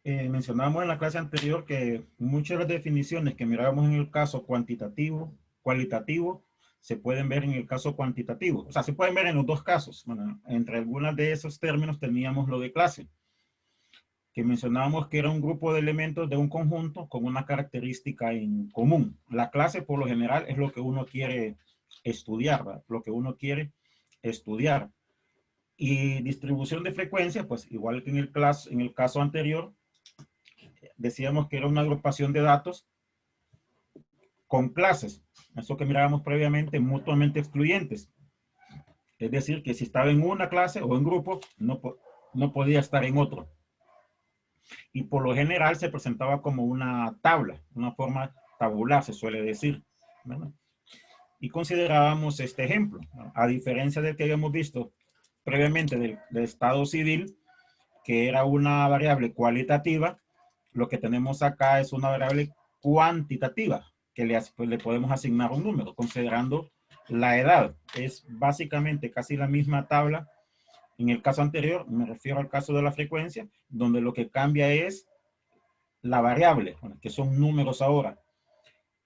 Mencionábamos en la clase anterior que muchas de las definiciones que mirábamos en el caso cuantitativo, cualitativo, se pueden ver en el caso cuantitativo. O sea, se pueden ver en los dos casos. Bueno, entre algunos de esos términos teníamos lo de clase, que mencionábamos que era un grupo de elementos de un conjunto con una característica en común. La clase, por lo general, es lo que uno quiere estudiar, ¿verdad? Lo que uno quiere estudiar. Y distribución de frecuencia, pues igual que en el caso anterior, decíamos que era una agrupación de datos con clases, eso que mirábamos previamente, mutuamente excluyentes. Es decir, que si estaba en una clase o en grupo, no podía estar en otro. Y por lo general se presentaba como una tabla, una forma tabular, se suele decir, ¿verdad? Y considerábamos este ejemplo, ¿no? A diferencia del que habíamos visto previamente del estado civil, que era una variable cualitativa, lo que tenemos acá es una variable cuantitativa, que le podemos asignar un número, considerando la edad. Es básicamente casi la misma tabla. En el caso anterior, me refiero al caso de la frecuencia, donde lo que cambia es la variable, que son números ahora.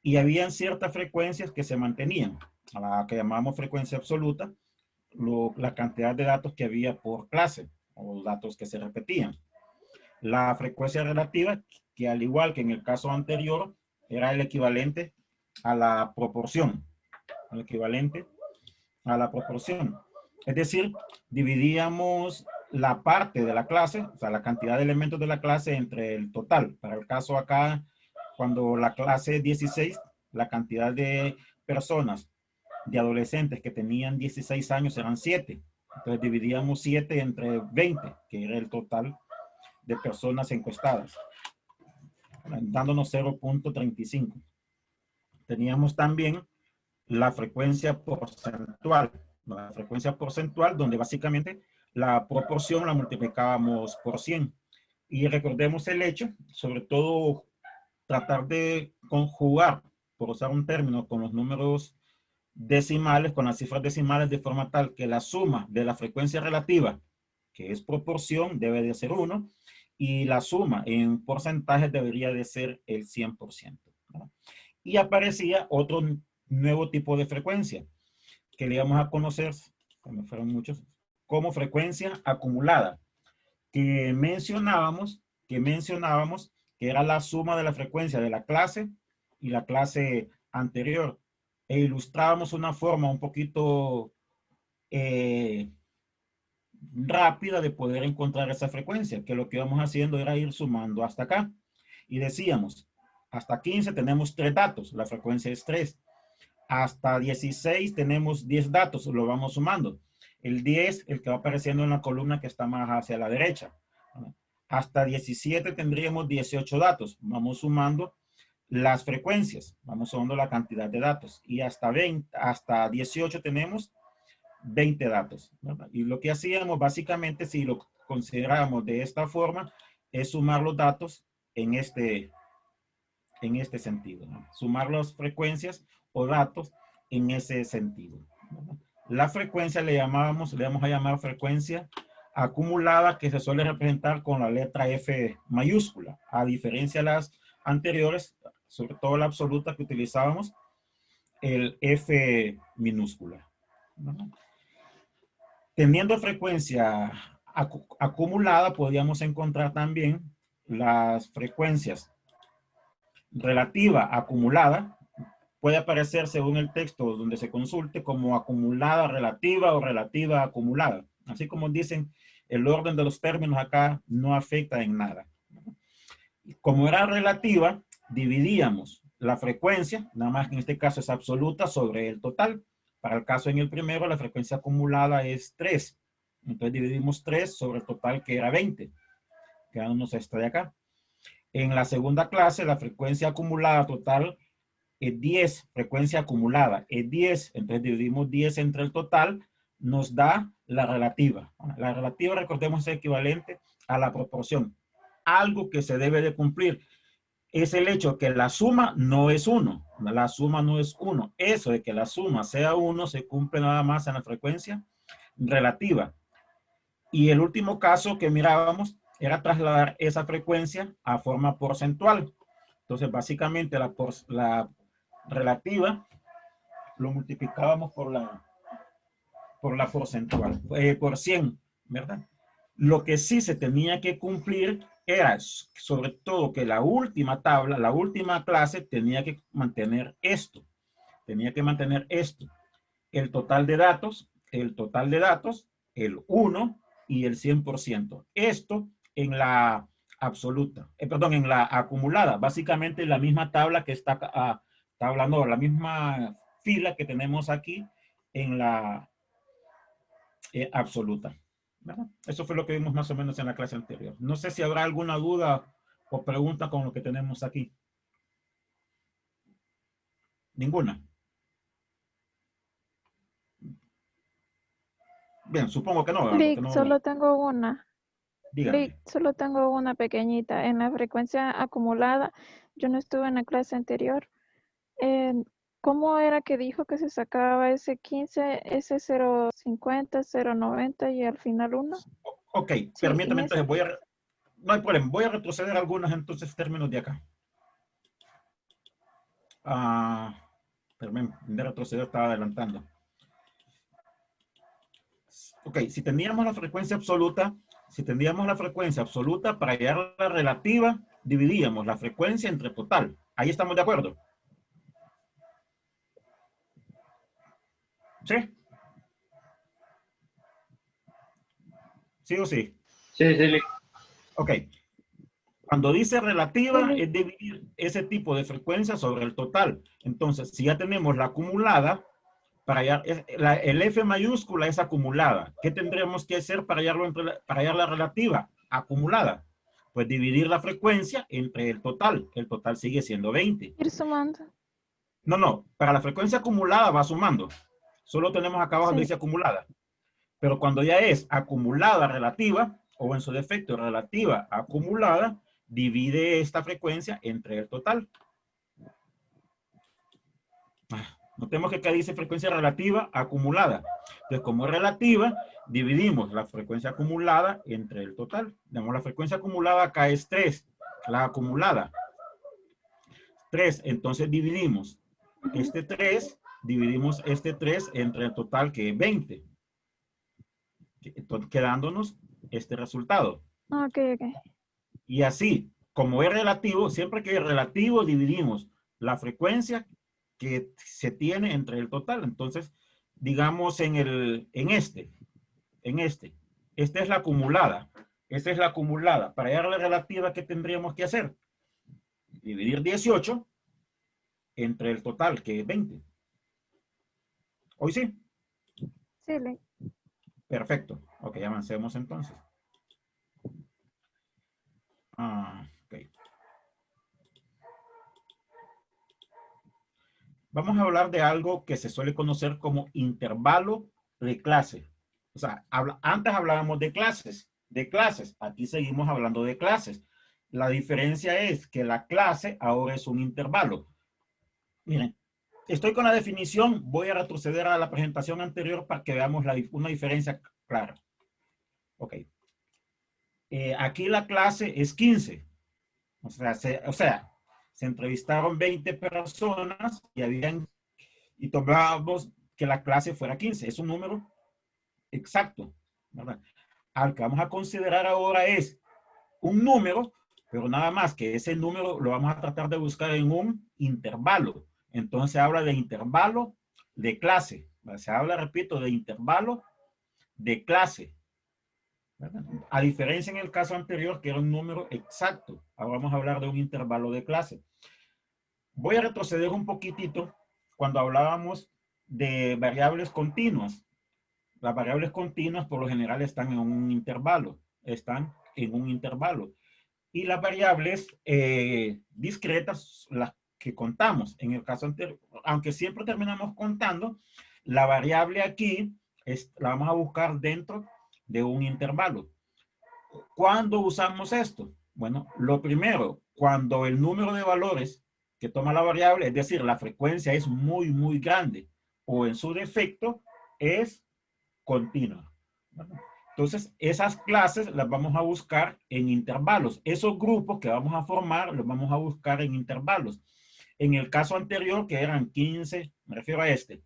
Y habían ciertas frecuencias que se mantenían, a la que llamamos frecuencia absoluta, la cantidad de datos que había por clase, o datos que se repetían. La frecuencia relativa, que al igual que en el caso anterior, era el equivalente a la proporción, el equivalente a la proporción. Es decir, dividíamos la parte de la clase, o sea, la cantidad de elementos de la clase entre el total. Para el caso acá, cuando la clase es 16, la cantidad de personas, de adolescentes que tenían 16 años eran 7. Entonces dividíamos 7 entre 20, que era el total de personas encuestadas, dándonos 0.35. Teníamos también la frecuencia porcentual. La frecuencia porcentual, donde básicamente la proporción la multiplicábamos por 100. Y recordemos el hecho, sobre todo tratar de conjugar, por usar un término, con los números decimales, con las cifras decimales, de forma tal que la suma de la frecuencia relativa, que es proporción, debe de ser 1, y la suma en porcentajes debería de ser el 100%, ¿no? Y aparecía otro nuevo tipo de frecuencia que le íbamos a conocer, como fueron muchos, como frecuencia acumulada, que era la suma de la frecuencia de la clase y la clase anterior. E ilustrábamos una forma un poquito rápida de poder encontrar esa frecuencia, que lo que íbamos haciendo era ir sumando hasta acá. Y decíamos, hasta 15 tenemos 3 datos, la frecuencia es 3. Hasta 16 tenemos 10 datos, lo vamos sumando. El 10, el que va apareciendo en la columna que está más hacia la derecha. Hasta 17 tendríamos 18 datos. Vamos sumando las frecuencias, vamos sumando la cantidad de datos. Y hasta 18 tenemos 20 datos, ¿verdad? Y lo que hacíamos básicamente, si lo consideramos de esta forma, es sumar los datos en este sentido, ¿no? Sumar las frecuencias o datos en ese sentido, ¿verdad? La frecuencia le vamos a llamar frecuencia acumulada, que se suele representar con la letra F mayúscula, a diferencia de las anteriores, sobre todo la absoluta que utilizábamos, el F minúscula, ¿verdad? Teniendo frecuencia acumulada, podríamos encontrar también las frecuencias relativa acumulada. Puede aparecer según el texto donde se consulte como acumulada relativa o relativa acumulada. Así como dicen, el orden de los términos acá no afecta en nada. Como era relativa, dividíamos la frecuencia, nada más que en este caso es absoluta, sobre el total. Para el caso en el primero, la frecuencia acumulada es 3. Entonces dividimos 3 sobre el total, que era 20, quedándonos esta de acá. En la segunda clase, la frecuencia acumulada total es 10, frecuencia acumulada es 10, entonces dividimos 10 entre el total, nos da la relativa. La relativa, recordemos, es equivalente a la proporción. Algo que se debe de cumplir es el hecho que la suma no es 1. La suma no es 1. Eso de que la suma sea 1 se cumple nada más en la frecuencia relativa. Y el último caso que mirábamos era trasladar esa frecuencia a forma porcentual. Entonces, básicamente la relativa lo multiplicábamos por la porcentual, por 100, ¿verdad? Lo que sí se tenía que cumplir era, sobre todo, que la última tabla, la última clase, tenía que mantener esto. Tenía que mantener esto. El total de datos, el 1 y el 100%. Esto en la absoluta, perdón, en la acumulada. Básicamente la misma tabla que está hablando, la misma fila que tenemos aquí en la absoluta, ¿verdad? Eso fue lo que vimos más o menos en la clase anterior. No sé si habrá alguna duda o pregunta con lo que tenemos aquí. Ninguna. Bien, supongo que no, ¿verdad? Porque Lick, no. solo tengo una. Lick, Dígame. solo tengo una pequeñita. En la frecuencia acumulada, yo no estuve en la clase anterior. Eh, ¿Cómo era que dijo que se sacaba ese 15, ese 0,50, 0,90 y al final 1? Ok, Sí, en permítame ese. entonces, no hay problema, voy a retroceder algunos entonces términos de acá. Perdón, de retroceder estaba adelantando. Ok, si teníamos la frecuencia absoluta, para hallar la relativa, dividíamos la frecuencia entre total. Ahí estamos de acuerdo. ¿Sí? ¿Sí o sí? Sí, sí, Lick. Ok. Cuando dice Sí, relativa, Lick. es dividir ese tipo de frecuencia sobre el total. Entonces, si ya tenemos la acumulada, para hallar, el F mayúscula es acumulada. ¿Qué tendremos que hacer para hallar la relativa? Acumulada. Pues dividir la frecuencia entre el total. El total sigue siendo 20. Ir sumando. No, para la frecuencia acumulada va sumando. Solo tenemos acá abajo donde Sí. dice acumulada. Pero cuando ya es acumulada relativa, o en su defecto relativa acumulada, divide esta frecuencia entre el total. Notemos que acá dice frecuencia relativa acumulada. Entonces, como es relativa, dividimos la frecuencia acumulada entre el total. La frecuencia acumulada acá es 3, la acumulada. 3, entonces dividimos este 3, dividimos este 3 entre el total que es 20. Quedándonos este resultado. Ok, ok. Y así, como es relativo, siempre que es relativo, dividimos la frecuencia que se tiene entre el total. Entonces, digamos en este. Esta es la acumulada. Esta es la acumulada. Para hallar la relativa, ¿qué tendríamos que hacer? Dividir 18 entre el total, que es 20. ¿Hoy sí? Sí, Lick. Perfecto. Ok, avancemos entonces. Ok. Vamos a hablar de algo que se suele conocer como intervalo de clase. O sea, antes hablábamos de clases. Aquí seguimos hablando de clases. La diferencia es que la clase ahora es un intervalo. Miren, estoy con la definición. Voy a retroceder a la presentación anterior para que veamos una diferencia clara. Ok. Aquí la clase es 15. O sea, se entrevistaron 20 personas y tomábamos que la clase fuera 15. Es un número exacto, ¿verdad? Al que vamos a considerar ahora es un número, pero nada más que ese número lo vamos a tratar de buscar en un intervalo. Entonces se habla de intervalo de clase. Se habla, repito, de intervalo de clase, ¿verdad? A diferencia en el caso anterior, que era un número exacto. Ahora vamos a hablar de un intervalo de clase. Voy a retroceder un poquitito cuando hablábamos de variables continuas. Las variables continuas por lo general están en un intervalo. Y las variables discretas, las que contamos. En el caso anterior, aunque siempre terminamos contando, la variable aquí la vamos a buscar dentro de un intervalo. ¿Cuándo usamos esto? Bueno, lo primero, cuando el número de valores que toma la variable, es decir, la frecuencia es muy, muy grande, o en su defecto es continua. Entonces, esas clases las vamos a buscar en intervalos. Esos grupos que vamos a formar los vamos a buscar en intervalos. En el caso anterior, que eran 15, me refiero a este,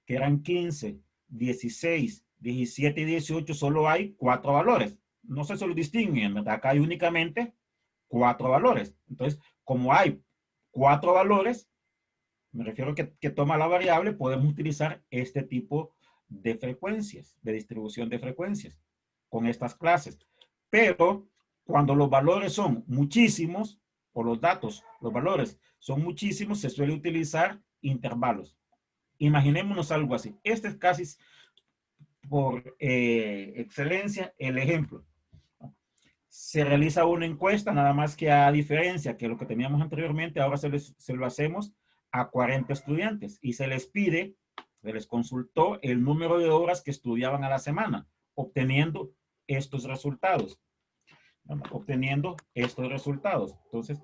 que eran 15, 16, 17 y 18, solo hay 4 valores. No se los distinguen, ¿verdad? Acá hay únicamente 4 valores. Entonces, como hay 4 valores, me refiero que toma la variable, podemos utilizar este tipo de frecuencias, de distribución de frecuencias con estas clases. Pero cuando los valores son muchísimos, o los datos, los valores son muchísimos, se suele utilizar intervalos. Imaginémonos algo así. Este es casi por excelencia el ejemplo. Se realiza una encuesta, nada más que a diferencia que lo que teníamos anteriormente, ahora se lo hacemos a 40 estudiantes y se les pide, se les consultó el número de horas que estudiaban a la semana, obteniendo estos resultados. Obteniendo estos resultados. Entonces,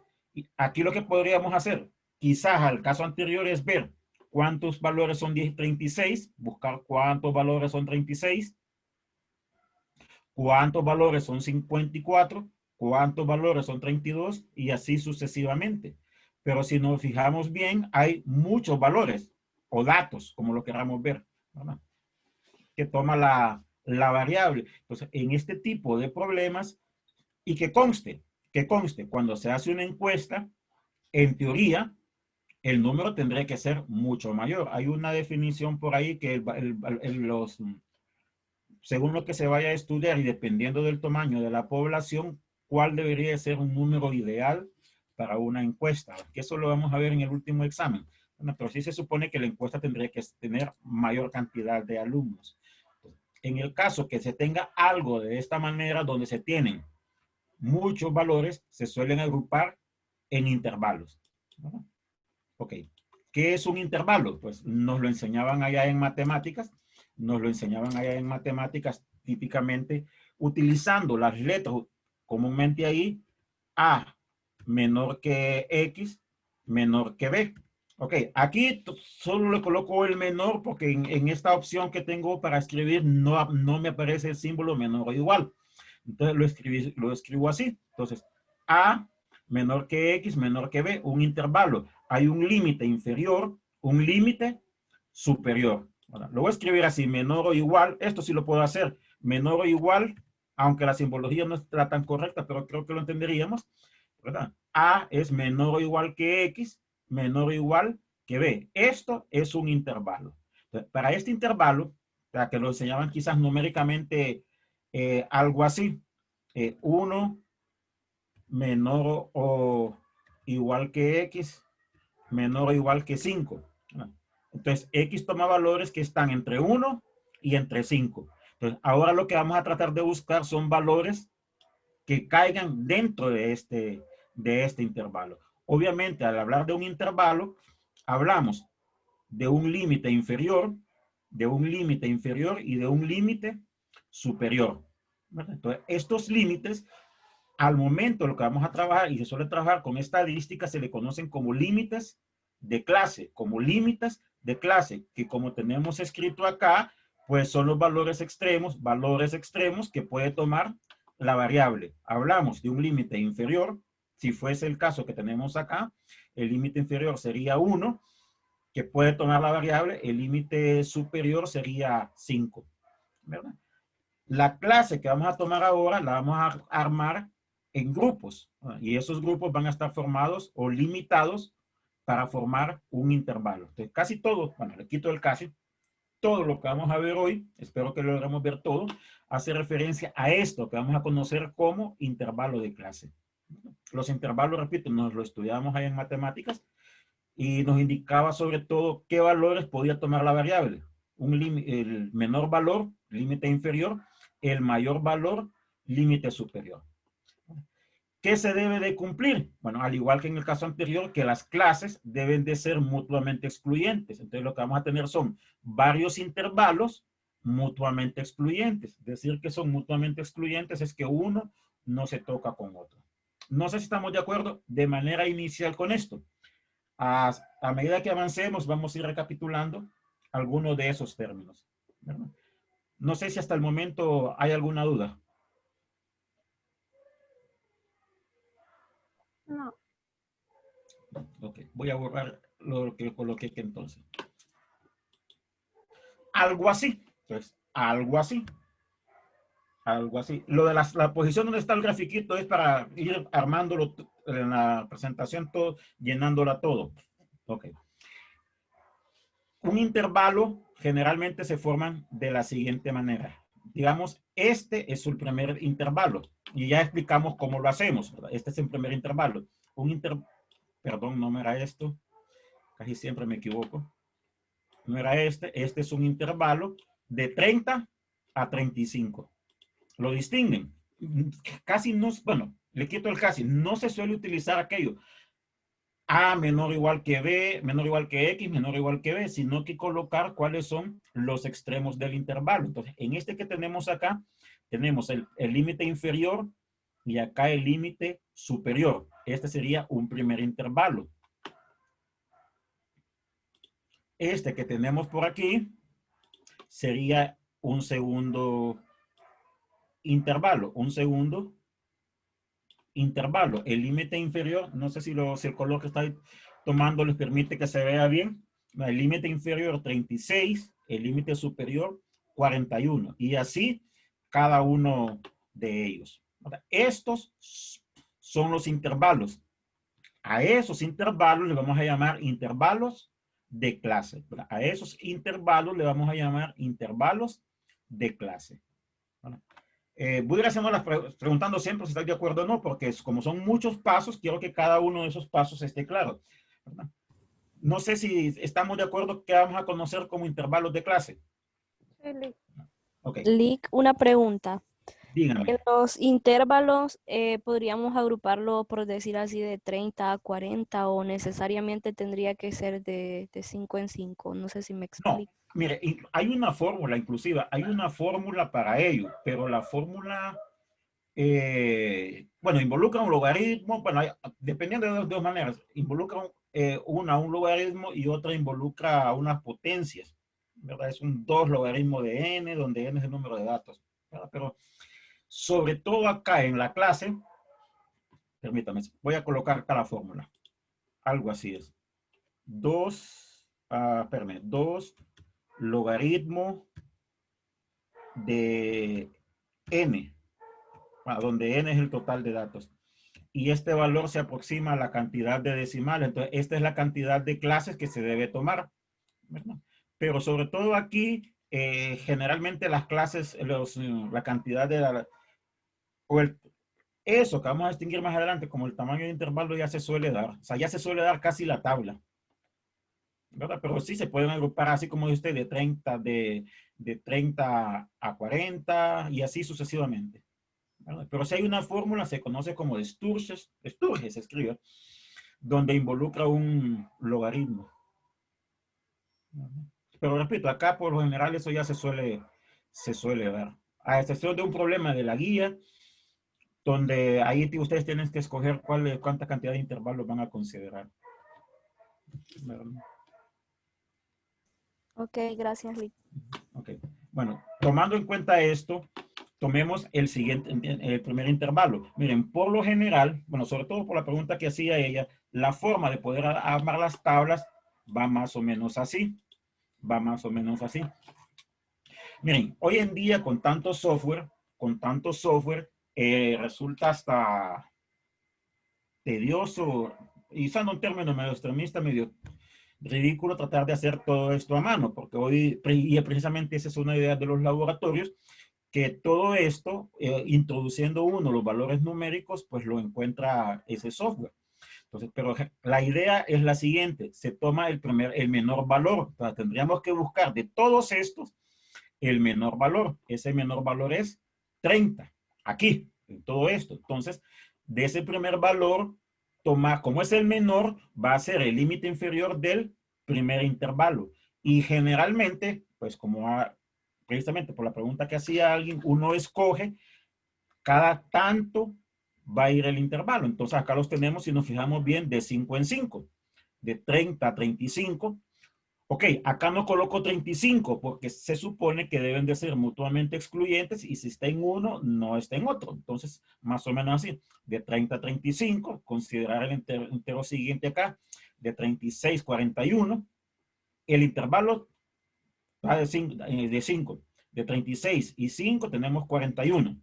aquí lo que podríamos hacer, quizás al caso anterior, es ver cuántos valores son 36, buscar cuántos valores son 36, cuántos valores son 54, cuántos valores son 32 y así sucesivamente. Pero si nos fijamos bien, hay muchos valores o datos, como lo queramos ver, ¿verdad? Que toma la variable. Entonces, en este tipo de problemas, y que conste, cuando se hace una encuesta, en teoría, el número tendría que ser mucho mayor. Hay una definición por ahí que según lo que se vaya a estudiar y dependiendo del tamaño de la población, cuál debería ser un número ideal para una encuesta. Que eso lo vamos a ver en el último examen. Bueno, pero sí se supone que la encuesta tendría que tener mayor cantidad de alumnos. En el caso que se tenga algo de esta manera, donde se tienen muchos valores, se suelen agrupar en intervalos. ¿No? Ok. ¿Qué es un intervalo? Pues nos lo enseñaban allá en matemáticas. Nos lo enseñaban allá en matemáticas típicamente utilizando las letras comúnmente ahí, A menor que X, menor que B. Ok, aquí solo le coloco el menor porque en esta opción que tengo para escribir no me aparece el símbolo menor o igual. Entonces lo escribo así. Entonces, A menor que X, menor que B, un intervalo. Hay un límite inferior, un límite superior. ¿Verdad? Lo voy a escribir así, menor o igual. Esto sí lo puedo hacer. Menor o igual, aunque la simbología no está tan correcta, pero creo que lo entenderíamos. ¿Verdad? A es menor o igual que X, menor o igual que B. Esto es un intervalo. Entonces, para este intervalo, para que lo enseñaban quizás numéricamente algo así, 1 menor o igual que X, menor o igual que 5. Entonces, X toma valores que están entre 1 y entre 5. Entonces, ahora lo que vamos a tratar de buscar son valores que caigan dentro de este intervalo. Obviamente, al hablar de un intervalo, hablamos de un límite inferior, de un límite inferior y de un límite superior. Entonces, estos límites, al momento lo que vamos a trabajar, y se suele trabajar con estadística, se le conocen como límites de clase, que como tenemos escrito acá, pues son los valores extremos que puede tomar la variable. Hablamos de un límite inferior, si fuese el caso que tenemos acá, el límite inferior sería 1, que puede tomar la variable, el límite superior sería 5, ¿verdad? La clase que vamos a tomar ahora la vamos a armar en grupos, ¿verdad? Y esos grupos van a estar formados o limitados para formar un intervalo. Entonces, casi todo, bueno, le quito el casi, todo lo que vamos a ver hoy, espero que lo logremos ver todo, hace referencia a esto que vamos a conocer como intervalo de clase. Los intervalos, repito, nos lo estudiamos ahí en matemáticas y nos indicaba sobre todo qué valores podía tomar la variable. El menor valor, límite inferior, el mayor valor, límite superior. ¿Qué se debe de cumplir? Bueno, al igual que en el caso anterior, que las clases deben de ser mutuamente excluyentes. Entonces lo que vamos a tener son varios intervalos mutuamente excluyentes. Decir que son mutuamente excluyentes es que uno no se toca con otro. No sé si estamos de acuerdo de manera inicial con esto. A medida que avancemos, vamos a ir recapitulando algunos de esos términos, ¿verdad? No sé si hasta el momento hay alguna duda. No. Ok, voy a borrar lo que coloqué aquí entonces. Algo así. Entonces, algo así. Algo así. Lo de la posición donde está el grafiquito es para ir armándolo en la presentación, todo, llenándola todo. Ok. Un intervalo generalmente se forman de la siguiente manera. Digamos, este es el primer intervalo y ya explicamos cómo lo hacemos, ¿verdad? Este es el primer intervalo. Perdón, no era esto. Casi siempre me equivoco. No era este es un intervalo de 30 a 35. Lo distinguen. Casi no, bueno, le quito el casi, no se suele utilizar aquello. A menor o igual que B, menor o igual que X, menor o igual que B, sino que colocar cuáles son los extremos del intervalo. Entonces, en este que tenemos acá, tenemos el límite inferior y acá el límite superior. Este sería un primer intervalo. Este que tenemos por aquí sería un segundo intervalo, un segundo intervalo. El límite inferior, no sé si el color que está tomando les permite que se vea bien. El límite inferior 36, el límite superior 41. Y así cada uno de ellos. Estos son los intervalos. A esos intervalos le vamos a llamar intervalos de clase. A esos intervalos le vamos a llamar intervalos de clase. Voy a ir haciendo preguntando siempre si estás de acuerdo o no, porque como son muchos pasos, quiero que cada uno de esos pasos esté claro, ¿verdad? No sé si estamos de acuerdo que vamos a conocer como intervalos de clase. Sí, Ok, Lick, una pregunta. díganme. En los intervalos, ¿podríamos agruparlo, por decir así, de 30 a 40 o necesariamente tendría que ser de 5 en 5? No sé si me No, explico. mire, hay una fórmula inclusive, hay una fórmula para ello, pero la fórmula, bueno, involucra un logaritmo, bueno, dependiendo de dos maneras, involucra un logaritmo y otra involucra unas potencias, ¿verdad? Es un 2 logaritmo de n, donde n es el número de datos, ¿verdad? Pero sobre todo acá en la clase, permítame, voy a colocar acá la fórmula, algo así es, 2 logaritmo de n, donde n es el total de datos. Y este valor se aproxima a la cantidad de decimales. Entonces, esta es la cantidad de clases que se debe tomar, ¿verdad? Pero sobre todo aquí, generalmente las clases, la cantidad de o eso que vamos a distinguir más adelante como el tamaño de intervalo ya se suele dar. O sea, ya se suele dar casi la tabla, ¿verdad? Pero sí se pueden agrupar así como dice usted, de 30 a 40 y así sucesivamente, ¿verdad? Pero si hay una fórmula, se conoce como de Sturges se escribe, donde involucra un logaritmo. Pero repito, acá por lo general eso ya se suele dar. A excepción de un problema de la guía, donde ahí ustedes tienen que escoger cuánta cantidad de intervalos van a considerar. ¿Verdad? Ok, gracias, Lick. Ok. Bueno, tomando en cuenta esto, tomemos el primer intervalo. Miren, por lo general, bueno, sobre todo por la pregunta que hacía ella, la forma de poder armar las tablas va más o menos así. Va más o menos así. Miren, hoy en día con tanto software, resulta hasta tedioso, y usando un término medio extremista, medio ridículo tratar de hacer todo esto a mano, porque hoy, y precisamente esa es una idea de los laboratorios, que todo esto, introduciendo uno los valores numéricos, pues lo encuentra ese software. Entonces, pero la idea es la siguiente, se toma el menor valor, o sea, tendríamos que buscar de todos estos el menor valor. Ese menor valor es 30, aquí, en todo esto. Entonces, de ese primer valor, como es el menor, va a ser el límite inferior del primer intervalo. Y generalmente, pues precisamente por la pregunta que hacía alguien, uno escoge cada tanto va a ir el intervalo. Entonces acá los tenemos, si nos fijamos bien, de 5 en 5, de 30 a 35. Ok, acá no coloco 35 porque se supone que deben de ser mutuamente excluyentes y si está en uno, no está en otro. Entonces, más o menos así, de 30 a 35, considerar el entero siguiente acá, de 36 a 41, el intervalo va de 5, de 36 y 5 tenemos 41.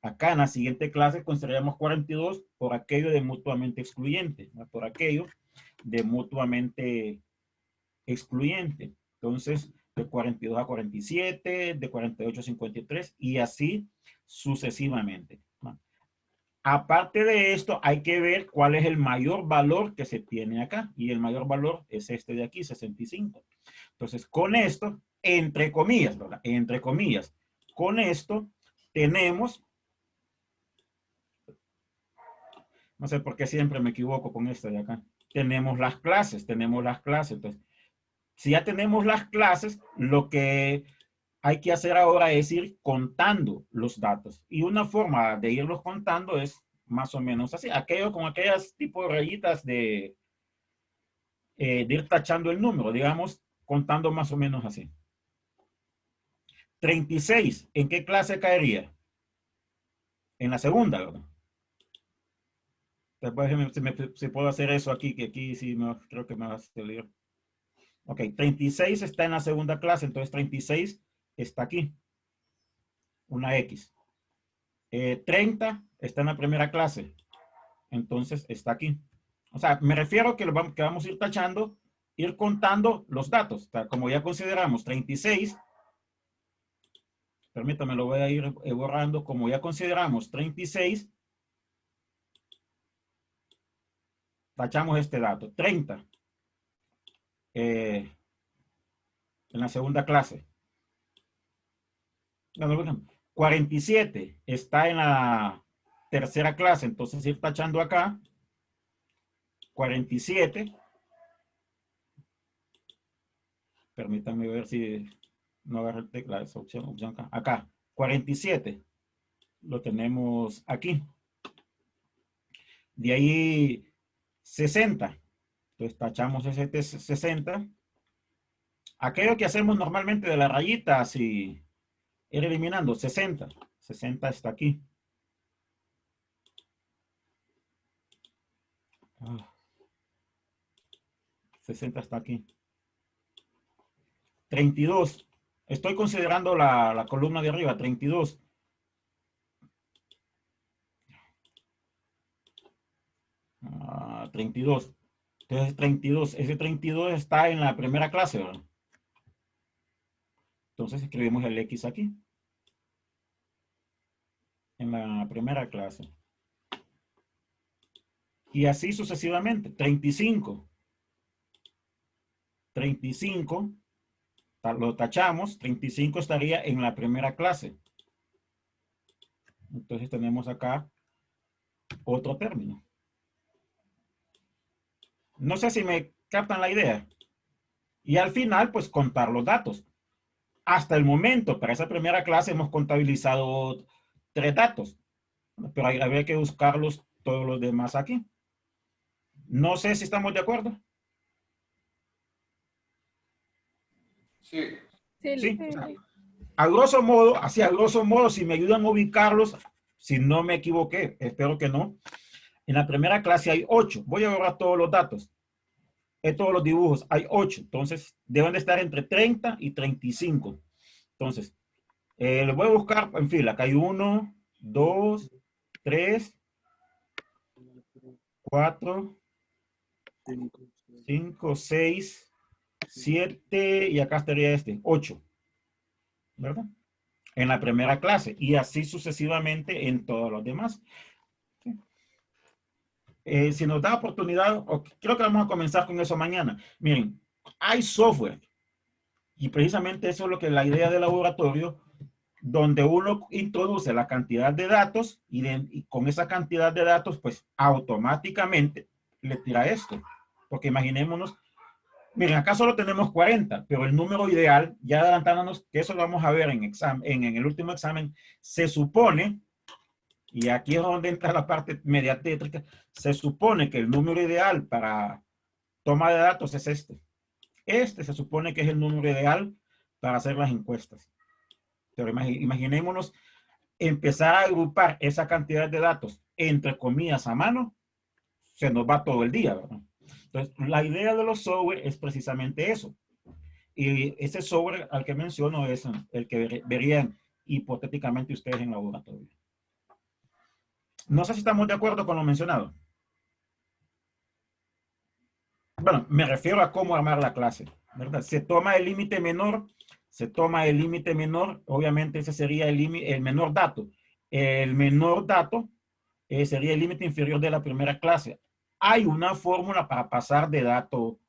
Acá en la siguiente clase consideramos 42 por aquello de mutuamente excluyente, ¿no? Por aquello de mutuamente excluyente. Entonces, de 42 a 47, de 48 a 53 y así sucesivamente, ¿no? Aparte de esto, hay que ver cuál es el mayor valor que se tiene acá. Y el mayor valor es este de aquí, 65. Entonces, con esto, entre comillas, ¿verdad? Entre comillas, con esto tenemos, no sé por qué siempre me equivoco con esto de acá. Tenemos las clases. Entonces, si ya tenemos las clases, lo que hay que hacer ahora es ir contando los datos. Y una forma de irlos contando es más o menos así. Aquello con aquellas tipo de rayitas de ir tachando el número, digamos, contando más o menos así. 36, ¿en qué clase caería? En la segunda, ¿verdad? Después si puedo hacer eso aquí, que aquí sí creo que me va a salir. Ok, 36 está en la segunda clase, entonces 36 está aquí. Una X. 30 está en la primera clase, entonces está aquí. O sea, me refiero que vamos a ir tachando, ir contando los datos. O sea, como ya consideramos 36, permítame, lo voy a ir borrando. Como ya consideramos 36, tachamos este dato. 30 en la segunda clase. 47 está en la tercera clase, entonces ir tachando acá. 47. Permítanme ver si no agarré el tecla, esa opción acá. Acá, 47. Lo tenemos aquí. De ahí 60. Entonces tachamos ese 60. Aquello que hacemos normalmente de la rayita, así, ir eliminando 60. 60 está aquí. 60 está aquí. 32. Estoy considerando la columna de arriba, 32. Ah, 32. Entonces 32. Ese 32 está en la primera clase, ¿verdad? Entonces escribimos el X aquí. En la primera clase. Y así sucesivamente. 35. 35. Lo tachamos. 35 estaría en la primera clase. Entonces tenemos acá otro término. No sé si me captan la idea. Y al final, pues contar los datos. Hasta el momento, para esa primera clase hemos contabilizado 3 datos. Pero habría que buscarlos todos los demás aquí. No sé si estamos de acuerdo. Sí. Sí. O sea, a grosso modo, si me ayudan a ubicarlos, si no me equivoqué, espero que no. En la primera clase hay 8. Voy a borrar todos los datos. Todos los dibujos. Hay 8. Entonces, deben de estar entre 30 y 35. Entonces, les voy a buscar en fila. Acá hay 1, 2, 3, 4, 5, 6, 7 y acá estaría 8. ¿Verdad? En la primera clase y así sucesivamente en todos los demás. Si nos da oportunidad, creo que vamos a comenzar con eso mañana. Miren, hay software y precisamente eso es lo que la idea del laboratorio, donde uno introduce la cantidad de datos y con esa cantidad de datos, pues automáticamente le tira esto. Porque imaginémonos, miren, acá solo tenemos 40, pero el número ideal, ya adelantándonos, que eso lo vamos a ver en el último examen, se supone, y aquí es donde entra la parte media tétrica, se supone que el número ideal para toma de datos es este. Este se supone que es el número ideal para hacer las encuestas. Pero imaginémonos empezar a agrupar esa cantidad de datos entre comillas a mano, se nos va todo el día, ¿verdad? Entonces, la idea de los software es precisamente eso. Y ese software al que menciono es el que verían hipotéticamente ustedes en laboratorio. No sé si estamos de acuerdo con lo mencionado. Bueno, me refiero a cómo armar la clase, ¿verdad? Se toma el límite menor, obviamente ese sería el menor dato. El menor dato sería el límite inferior de la primera clase. Hay una fórmula para pasar de dato,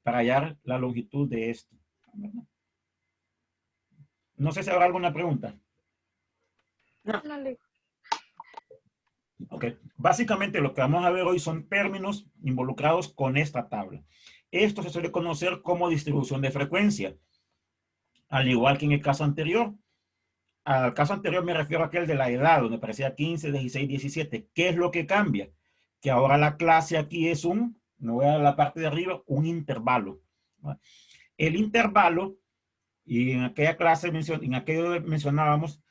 para hallar la longitud de esto, ¿verdad? No sé si habrá alguna pregunta. Ok, básicamente lo que vamos a ver hoy son términos involucrados con esta tabla. Esto se suele conocer como distribución de frecuencia, al igual que en el caso anterior. Al caso anterior me refiero a aquel de la edad, donde parecía 15, 16, 17. ¿Qué es lo que cambia? Que ahora la clase aquí es me voy a la parte de arriba, un intervalo. El intervalo, y en aquella clase, en aquello mencionábamos,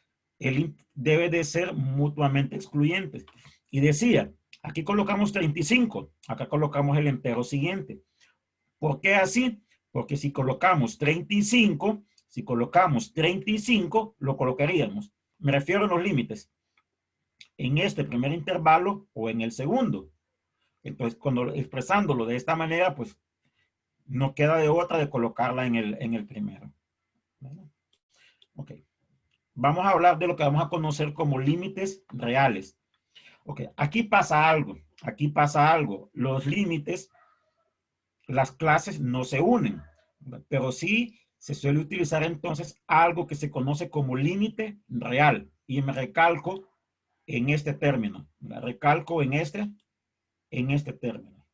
debe de ser mutuamente excluyente. Y decía, aquí colocamos 35, acá colocamos el entero siguiente. ¿Por qué así? Porque si colocamos 35, lo colocaríamos. Me refiero a los límites. En este primer intervalo o en el segundo. Entonces, cuando expresándolo de esta manera, pues no queda de otra de colocarla en el primero. Ok. Vamos a hablar de lo que vamos a conocer como límites reales. Ok, aquí pasa algo. Los límites, las clases no se unen, pero sí se suele utilizar entonces algo que se conoce como límite real. Y me recalco en este término. Me recalco en este término.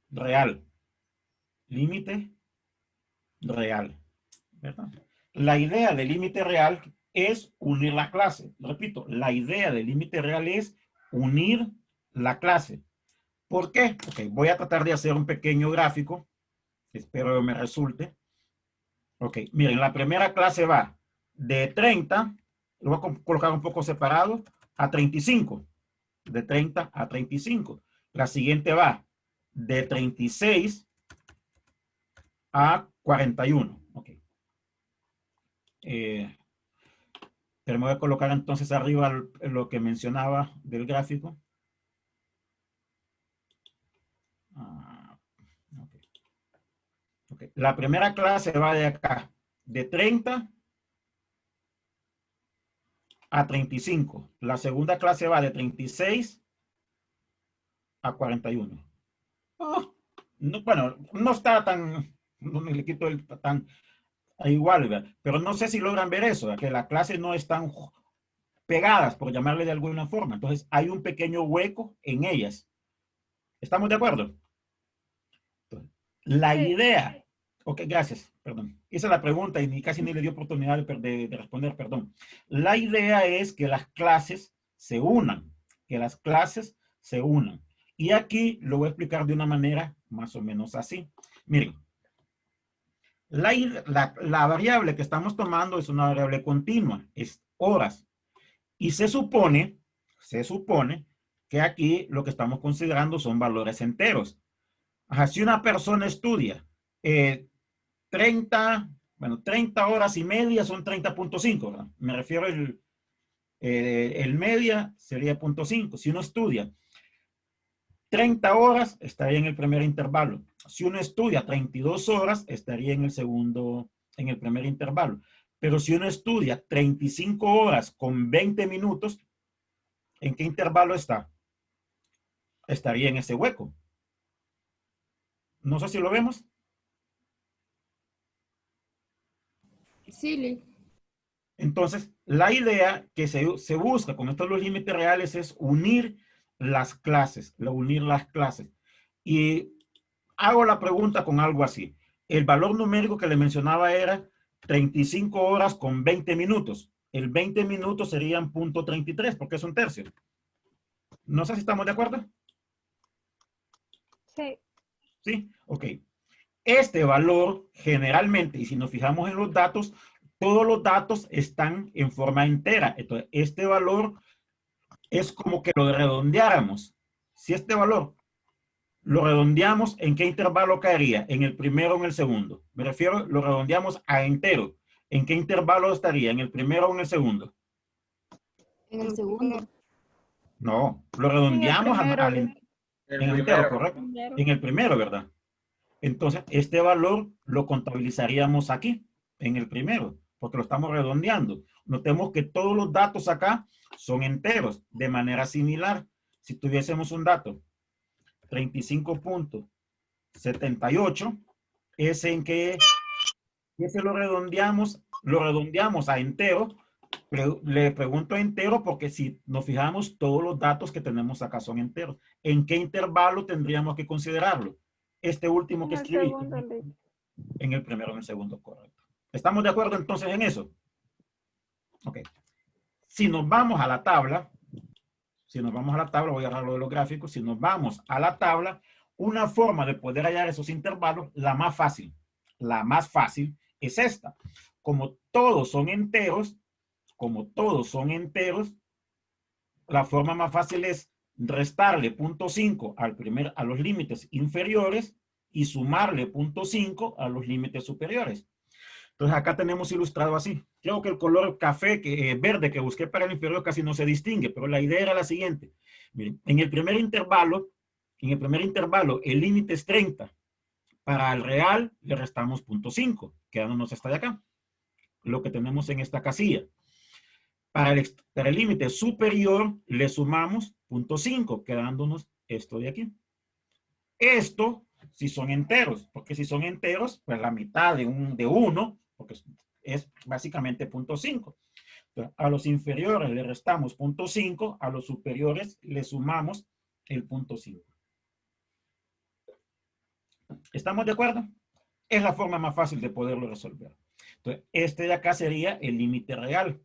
Real. Límite real, ¿verdad? La idea del límite real es unir la clase. Repito, la idea del límite real es unir la clase. ¿Por qué? Ok, voy a tratar de hacer un pequeño gráfico. Espero que me resulte. Ok, miren, la primera clase va de 30, lo voy a colocar un poco separado, a 35. De 30 a 35. La siguiente va de 36 a 41. Ok. Pero me voy a colocar entonces arriba lo que mencionaba del gráfico. Okay. Okay. La primera clase va de acá, de 30 a 35. La segunda clase va de 36 a 41. Oh, no, bueno, no está tan, no le quito el tan igual, ¿verdad? Pero no sé si logran ver eso, ¿verdad? Que las clases no están pegadas, por llamarle de alguna forma. Entonces, hay un pequeño hueco en ellas. ¿Estamos de acuerdo? Entonces, la idea... Ok, gracias, perdón. Hice la pregunta y casi ni le dio oportunidad de responder, perdón. La idea es que las clases se unan, Y aquí lo voy a explicar de una manera más o menos así. Miren, la variable que estamos tomando es una variable continua, es horas. Y se supone que aquí lo que estamos considerando son valores enteros. Ajá, si una persona estudia 30 horas y media son 30.5, ¿verdad? Me refiero el media sería 0.5. Si uno estudia 30 horas, estaría en el primer intervalo. Si uno estudia 32 horas, estaría en el primer intervalo. Pero si uno estudia 35 horas con 20 minutos, ¿en qué intervalo está? Estaría en ese hueco. No sé si lo vemos. Sí, Entonces, la idea que se busca con estos los límites reales es unir las clases, Y hago la pregunta con algo así. El valor numérico que le mencionaba era 35 horas con 20 minutos. El 20 minutos serían .33 porque es un tercio. No sé si estamos de acuerdo. Sí. ¿Sí? Ok. Este valor generalmente, y si nos fijamos en los datos, todos los datos están en forma entera. Entonces, este valor es como que lo redondeáramos. Si este valor lo redondeamos, ¿en qué intervalo caería? ¿En el primero o en el segundo? Me refiero, lo redondeamos a entero. ¿En qué intervalo estaría? ¿En el primero o en el segundo? En el segundo. No, lo En el redondeamos primero. El en el entero, primero. ¿correcto? Primero. En el primero, ¿verdad? Entonces, este valor lo contabilizaríamos aquí, en el primero, porque lo estamos redondeando. Notemos que todos los datos acá son enteros, de manera similar. Si tuviésemos un dato, 35.78, ese en que ese lo redondeamos a entero. Le pregunto entero porque si nos fijamos, todos los datos que tenemos acá son enteros. ¿En qué intervalo tendríamos que considerarlo? Este último En que el escribí, segundo, Lick. en el primero o en el segundo, correcto. ¿Estamos de acuerdo entonces en eso? Ok. Si nos vamos a la tabla, voy a agarrar lo de los gráficos, si nos vamos a la tabla, una forma de poder hallar esos intervalos, la más fácil es esta. Como todos son enteros, la forma más fácil es restarle 0.5 a los límites inferiores y sumarle 0.5 a los límites superiores. Entonces acá tenemos ilustrado así. Creo que el color café, verde que busqué para el inferior casi no se distingue, pero la idea era la siguiente. Miren, en el primer intervalo, el límite es 30. Para el real le restamos 0.5, quedándonos hasta de acá. Lo que tenemos en esta casilla. Para el límite superior le sumamos 0.5, quedándonos esto de aquí. Esto si son enteros, porque si son enteros, pues la mitad de 1, porque es básicamente 0.5. A los inferiores le restamos 0.5, a los superiores le sumamos el 0.5. ¿Estamos de acuerdo? Es la forma más fácil de poderlo resolver. Entonces, este de acá sería el límite real.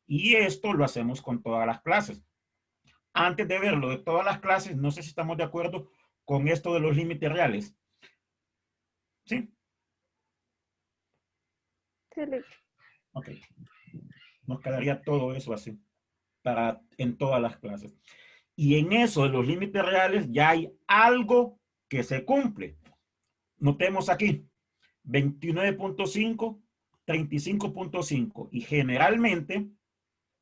Y esto lo hacemos con todas las clases. Antes de verlo de todas las clases, no sé si estamos de acuerdo con esto de los límites reales. ¿Sí? Sí, Lick. Ok. Nos quedaría todo eso así en todas las clases. Y en eso de los límites reales ya hay algo que se cumple. Notemos aquí, 29.5, 35.5. Y generalmente,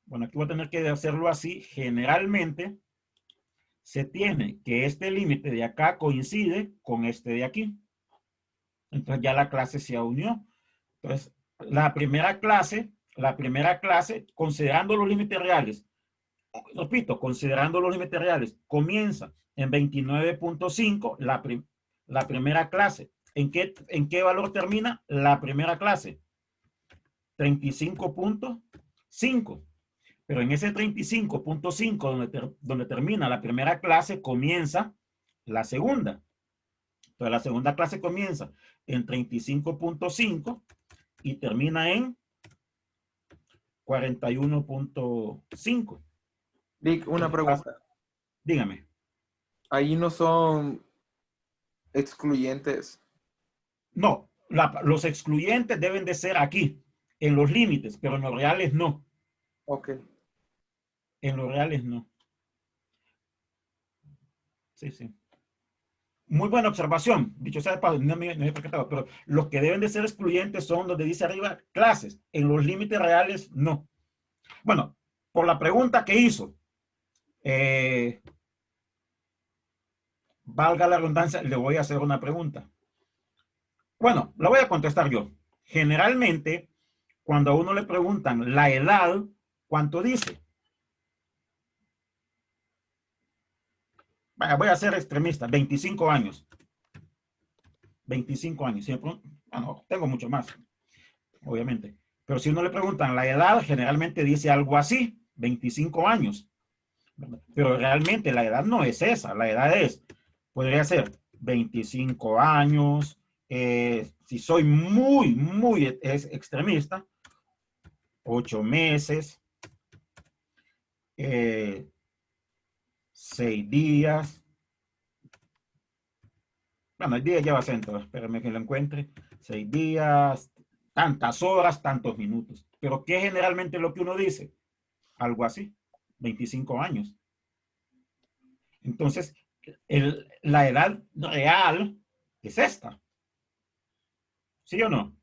bueno, aquí voy a tener que hacerlo así, generalmente se tiene que este límite de acá coincide con este de aquí. Entonces ya la clase se unió. Entonces, la primera clase, considerando los límites reales, repito, considerando los límites reales, comienza en 29.5 la primera clase. ¿En qué valor termina la primera clase? 35.5. Pero en ese 35.5 donde termina la primera clase, comienza la segunda. Entonces la segunda clase comienza en 35.5 y termina en 41.5. Vic, una pregunta. Dígame. Ahí no son excluyentes. No, los excluyentes deben de ser aquí, en los límites, pero en los reales no. Ok. En los reales no. Sí, sí. Muy buena observación. Dicho sea de paso, no me he percatado, pero los que deben de ser excluyentes son donde dice arriba clases. En los límites reales no. Bueno, por la pregunta que hizo, valga la redundancia, le voy a hacer una pregunta. Bueno, la voy a contestar yo. Generalmente, cuando a uno le preguntan la edad, ¿cuánto dice? Vaya, voy a ser extremista, 25 años. 25 años. Bueno, tengo mucho más, obviamente. Pero si uno le preguntan la edad, generalmente dice algo así, 25 años. Pero realmente la edad no es esa. La edad podría ser 25 años. Si soy muy extremista, 8 meses, 6 días, Bueno, el día lleva acento, espérame que lo encuentre. 6 días, tantas horas, tantos minutos. Pero ¿qué es generalmente lo que uno dice? Algo así, 25 años. Entonces, la edad real es esta. ¿Sí o no?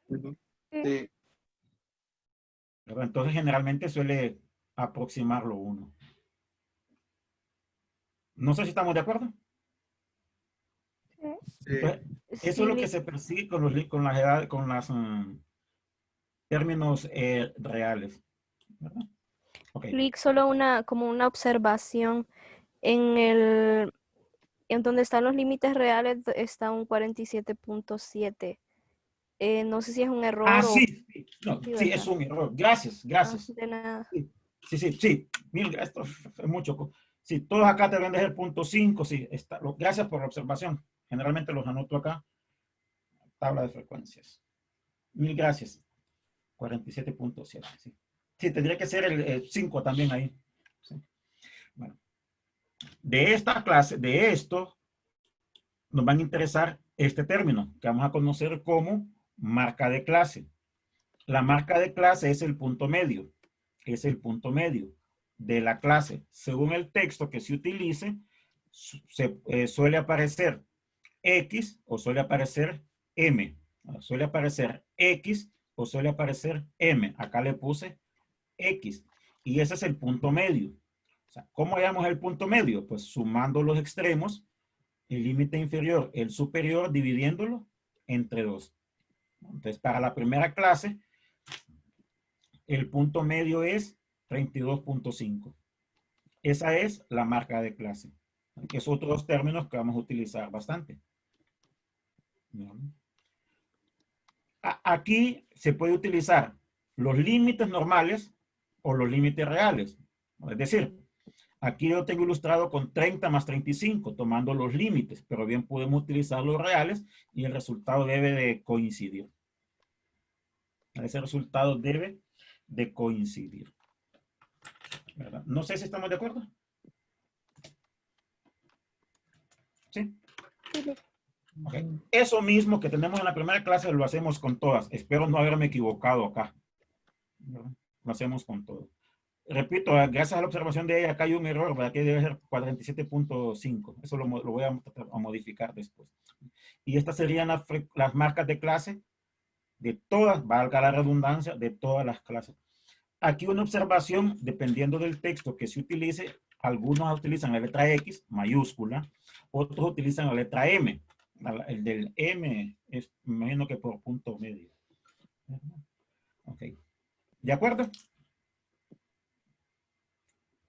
Ujú. Sí. Sí. ¿Verdad? Entonces, generalmente suele aproximarlo uno. No sé si estamos de acuerdo. Sí. Sí. Entonces, eso es Sí, lo que se persigue con las edades, con los términos reales. ¿Verdad? Ok. Lick, solo como una observación. En donde están los límites reales está un 47.7. No sé si es un error o... Sí, sí, no, Sí, sí, es ¿verdad? un error. Gracias, gracias. De nada. Sí, sí, sí, sí. Mira, esto es mucho. Sí, todos acá deben de ser .5. Sí, gracias por la observación. Generalmente los anoto acá. Tabla de frecuencias. Mil gracias. 47.7. Sí. Sí, tendría que ser el 5 también ahí. Sí. Bueno, de esta clase, de esto, nos van a interesar este término que vamos a conocer como marca de clase. La marca de clase es el punto medio. Es el punto medio de la clase. Según el texto que se utilice, suele aparecer X o suele aparecer M. Suele aparecer X o suele aparecer M. Acá le puse X. Y ese es el punto medio. O sea, ¿cómo hallamos el punto medio? Pues sumando los extremos, el límite inferior, el superior, dividiéndolo entre 2. Entonces, para la primera clase, el punto medio es 32.5. Esa es la marca de clase. Que es otros términos que vamos a utilizar bastante. Aquí se puede utilizar los límites normales o los límites reales. Es decir, aquí yo tengo ilustrado con 30 más 35, tomando los límites, pero bien podemos utilizar los reales y el resultado debe de coincidir. Ese resultado debe de coincidir. ¿Verdad? No sé si estamos de acuerdo. ¿Sí? Okay. Eso mismo que tenemos en la primera clase lo hacemos con todas. Espero no haberme equivocado acá. ¿Verdad? Lo hacemos con todo. Repito, gracias a la observación de ella, acá hay un error, ¿verdad? Que debe ser 47.5. Eso lo voy a modificar después. Y estas serían las marcas de clase de todas, valga la redundancia, de todas las clases. Aquí una observación, dependiendo del texto que se utilice, algunos utilizan la letra X, mayúscula, otros utilizan la letra M. El del M es, me imagino que por punto medio. Ok. ¿De acuerdo?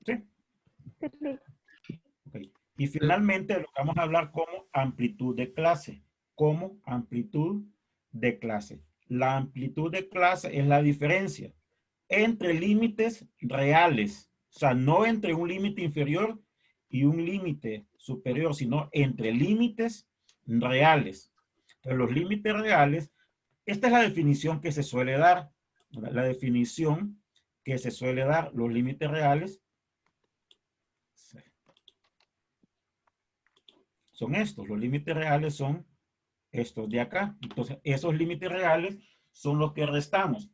¿Sí? Okay. Y finalmente lo que vamos a hablar como amplitud de clase. Como amplitud de clase. La amplitud de clase es la diferencia entre límites reales. O sea, no entre un límite inferior y un límite superior, sino entre límites reales. Pero los límites reales, esta es la definición que se suele dar. La definición que se suele dar, los límites reales son estos. Los límites reales son estos de acá. Entonces, esos límites reales son los que restamos.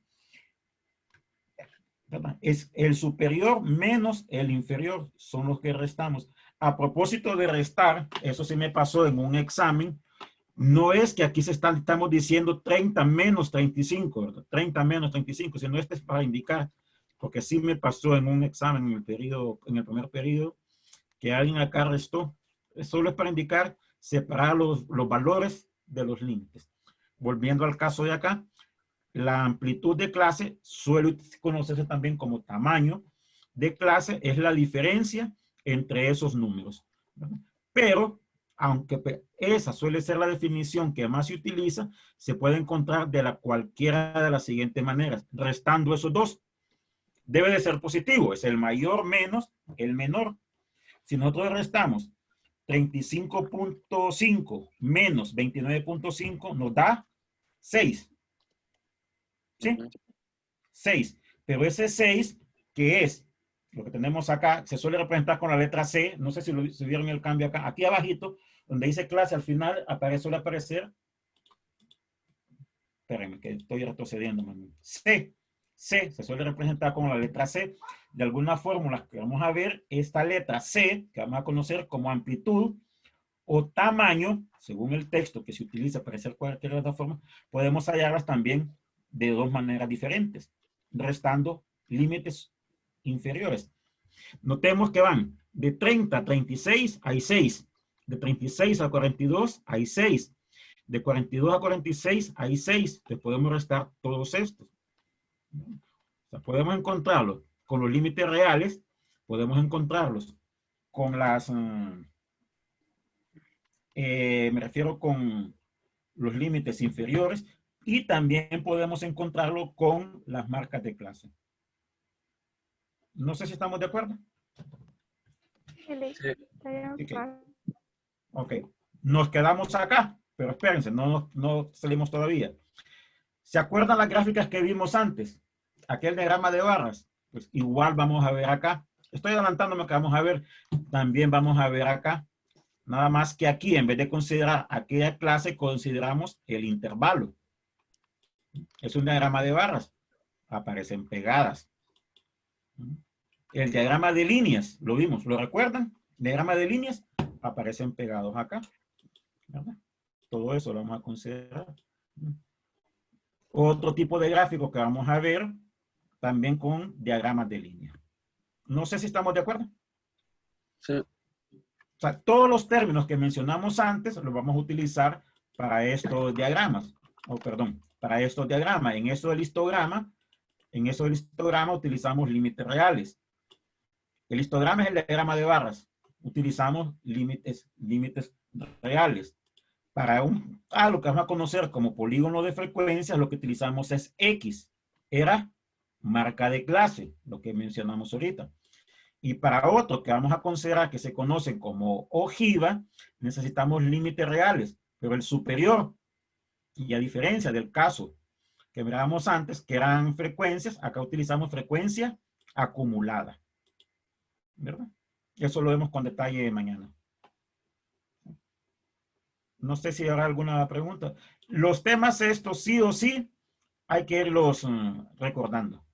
¿Verdad? Es el superior menos el inferior, son los que restamos. A propósito de restar, eso sí me pasó en un examen, no es que aquí estamos diciendo 30 menos 35, ¿verdad? 30 menos 35, sino este es para indicar, porque sí me pasó en un examen en el primer periodo, que alguien acá restó. Solo es para indicar, separar los valores de los límites. Volviendo al caso de acá, la amplitud de clase suele conocerse también como tamaño de clase, es la diferencia entre esos números. ¿Verdad? Pero, aunque esa suele ser la definición que más se utiliza, se puede encontrar de cualquiera de las siguientes maneras, restando esos dos. Debe de ser positivo, es el mayor menos el menor. Si nosotros restamos 35.5 menos 29.5 nos da 6. ¿Sí? 6. Pero ese 6, ¿qué es? lo que tenemos acá, se suele representar con la letra C. No sé si vieron el cambio acá. Aquí abajito, donde dice clase, al final suele aparecer. Espérenme, que estoy retrocediendo. C. C se suele representar con la letra C. De alguna fórmula que vamos a ver, esta letra C, que vamos a conocer como amplitud o tamaño, según el texto que se utiliza para hacer cualquier de estas formas, podemos hallarlas también de dos maneras diferentes, restando límites inferiores. Notemos que van de 30 a 36 hay 6, de 36 a 42 hay 6, de 42 a 46 hay 6, le podemos restar todos estos. O sea, podemos encontrarlos con los límites reales, podemos encontrarlos con las, me refiero con los límites inferiores, y también podemos encontrarlo con las marcas de clase. No sé si estamos de acuerdo. Sí. Ok, nos quedamos acá, pero espérense, no salimos todavía. ¿Se acuerdan las gráficas que vimos antes? Aquel diagrama de barras, pues igual vamos a ver acá. Estoy adelantándome que vamos a ver, también vamos a ver acá. Nada más que aquí, en vez de considerar aquella clase, consideramos el intervalo. Es un diagrama de barras, aparecen pegadas. El diagrama de líneas, lo vimos, ¿lo recuerdan? Diagrama de líneas, aparecen pegados acá, ¿verdad? Todo eso lo vamos a considerar. Otro tipo de gráfico que vamos a ver, también con diagramas de línea. No sé si estamos de acuerdo. Sí. O sea, todos los términos que mencionamos antes los vamos a utilizar para estos diagramas. Perdón, para estos diagramas. En eso del histograma utilizamos límites reales. El histograma es el diagrama de barras. Utilizamos límites reales. Para lo que vamos a conocer como polígono de frecuencia, lo que utilizamos es X. Era marca de clase, lo que mencionamos ahorita. Y para otro que vamos a considerar que se conocen como ojiva, necesitamos límites reales, pero el superior. Y a diferencia del caso que mirábamos antes, que eran frecuencias, acá utilizamos frecuencia acumulada. ¿Verdad? Eso lo vemos con detalle mañana. No sé si habrá alguna pregunta. Los temas estos sí o sí hay que irlos recordando.